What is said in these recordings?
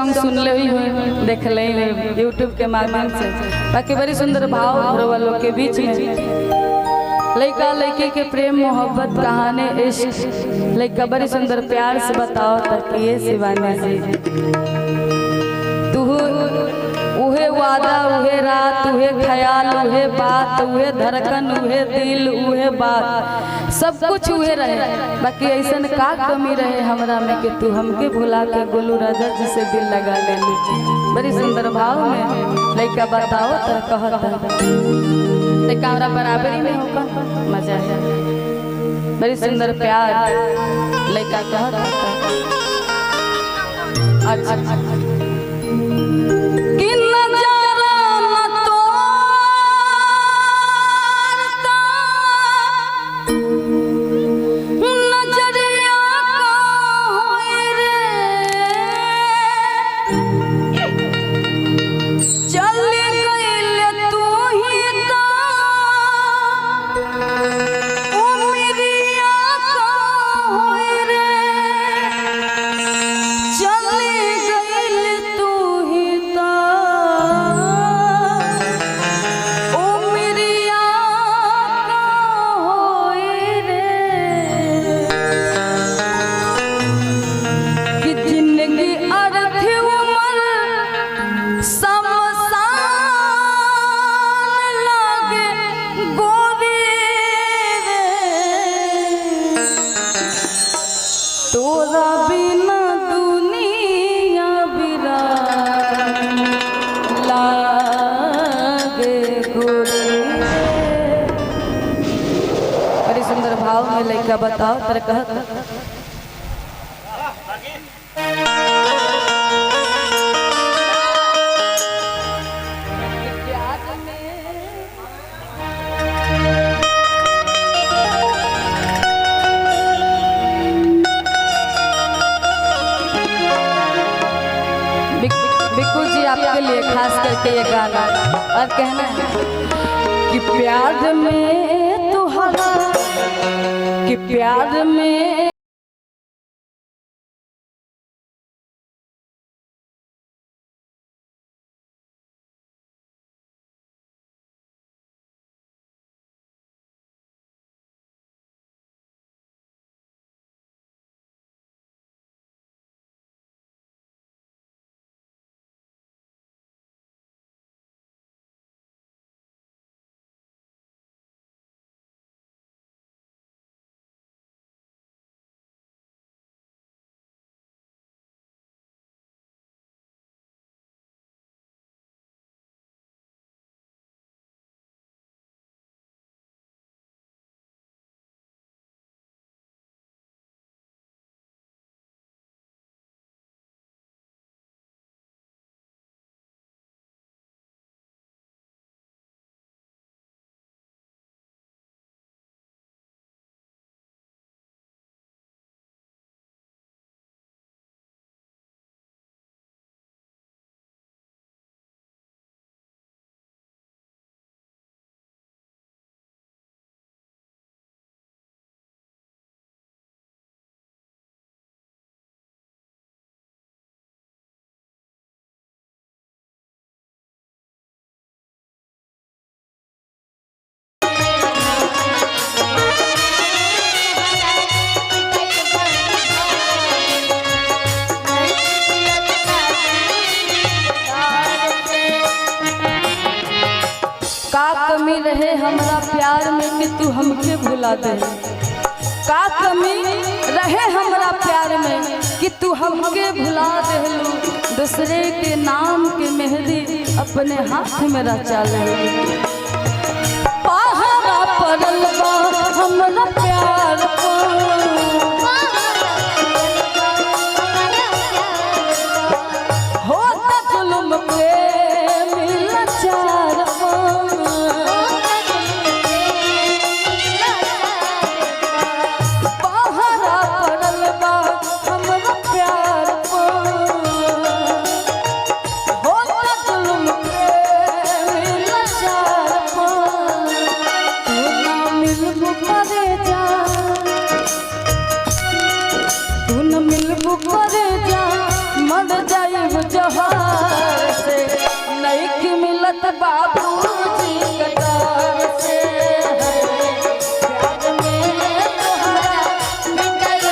Song सुन ले हुई देख ले यूट्यूब के माध्यम से। बाकी बड़ी सुंदर भाव वालों के बीच में लड़का लड़की के प्रेम मोहब्बत कहानी इश्क लड़का बड़ी सुंदर प्यार से बताओ ताकि ये शिवानी जी तू उहे वादा उहे रात उहे ख्याल उहे बात उहे धड़कन उहे दिल उहे बात सब कुछ उहे रहे। बाकी ऐसा का कमी रहे हमरा में कि तू हमके भुला के गोलू राजा जी से दिल लगा ले। बड़ी सुंदर भाव में लड़का बताओ तो कहता लड़का हमरा बराबरी में होगा मजा है। बड़ी सुंदर प्यार लड़का कहता अच्छा लड़का बताओ तर कह बिक्कू जी आपके लिए खास करके ये गाना और कहना है कि प्यार में तू हवा कि प्यार में कमी रहे हमरा प्यार में कि तू हमके भुला दे। का कमी रहे हमरा प्यार में कि तू हमके भुला देलू। दूसरे के नाम के मेहंदी अपने हाथ में रचा ले। पहाड़ा पड़ल बा हमरा प्यार होता जुल्म पे मिला चार तू न मिलबू करे जा मर जाइब जहार से नहीं की मिलत बाबूजी के डर से प्यार में तोहरा बिगड़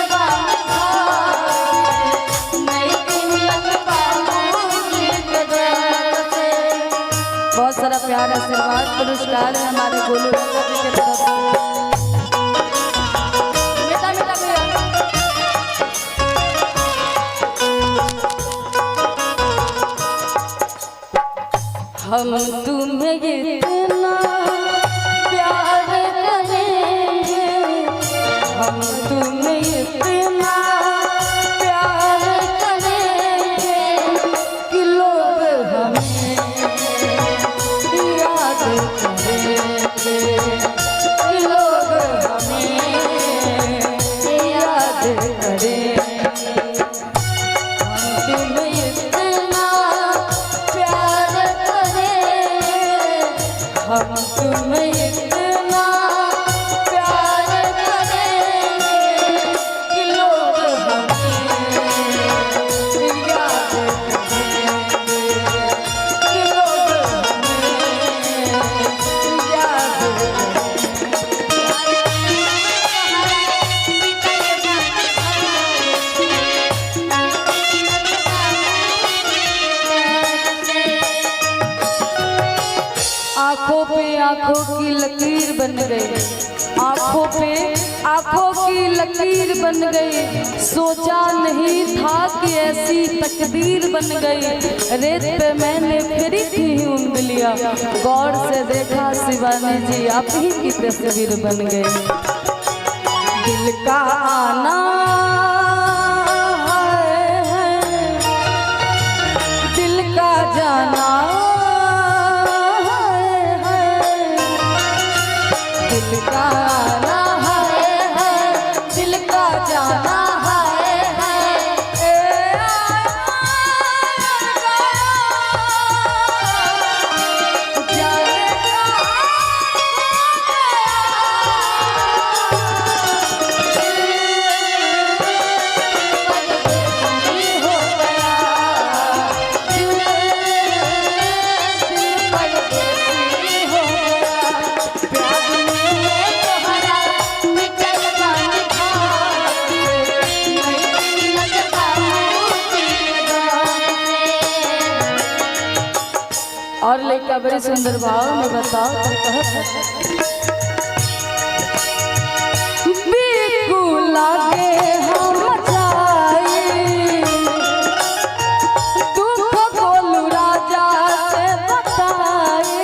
नहीं की मिलत बाबूजी के डर से। बहुत सारा प्यार आशीर्वाद पुरस्कार है हमारे गोलू जी के तरफ से। हम तुम्हें इतना प्यार करेंगे, हम तुम्हें इतना प्यार करेंगे कि लोग हमें याद करेंगे, कि लोग हमें याद करेंगे। हम तुम्हें इतना प्यार हम तुम्हें इतना प्यार करेंगे कि लोग हमें याद करेंगे, कि लोग हमें याद आँखों पे आँखों की लकीर बन गई, आँखों पे आँखों की लकीर बन गई। सोचा नहीं था कि ऐसी तकदीर बन गई। रेत पे मैंने फेरी थी उंगलियां, गौर से देखा शिवानी जी आप ही की तस्वीर बन गई। दिल का आना है, दिल का जाना, दिल का आना है, दिल का जाना और लड़का बड़े सुंदर भाव में बताओ लागे हम जाए दुख बोलू राजा से बताए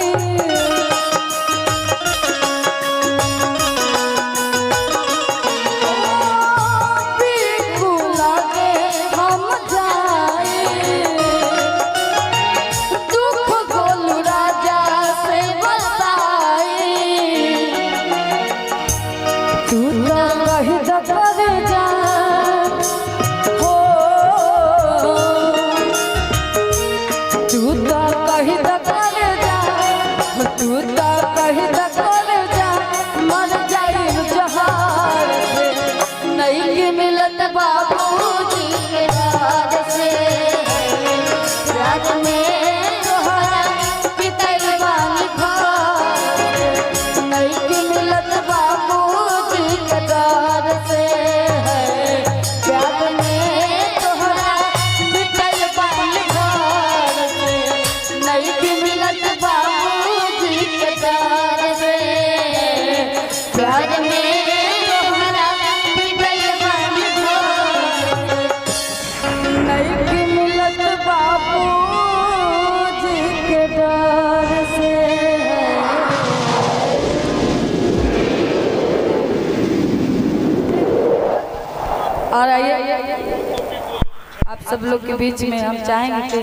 लागे हम जाए बाबूजी के राज से राज में तोहरा पितर बानी नहीं की मिलत बाबूजी के राज से प्यार में तोहरा पितर बानी नहीं की मिलत बाबूजी के राज से प्यार में और आइए आप सब लोग के बीच में हम चाहेंगे कि